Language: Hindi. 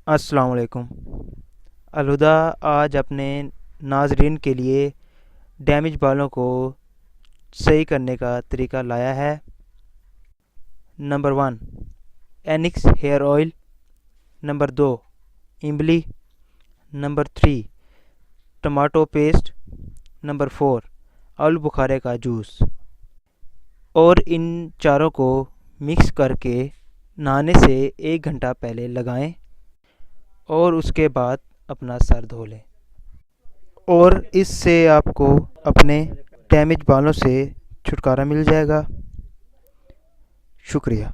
अस्सलाम वालेकुम। अलहुदा आज अपने नाजरीन के लिए डैमेज बालों को सही करने का तरीका लाया है। नंबर 1, एनिक्स हेयर ऑयल। नंबर 2, इमली। Number 3, tomato paste. नंबर 4, आलू बुखारे का जूस। और इन चारों को मिक्स करके नहाने से 1 घंटा पहले लगाएं और उसके बाद अपना सर धो लें। और इससे आपको अपने डैमेज बालों से छुटकारा मिल जाएगा। शुक्रिया।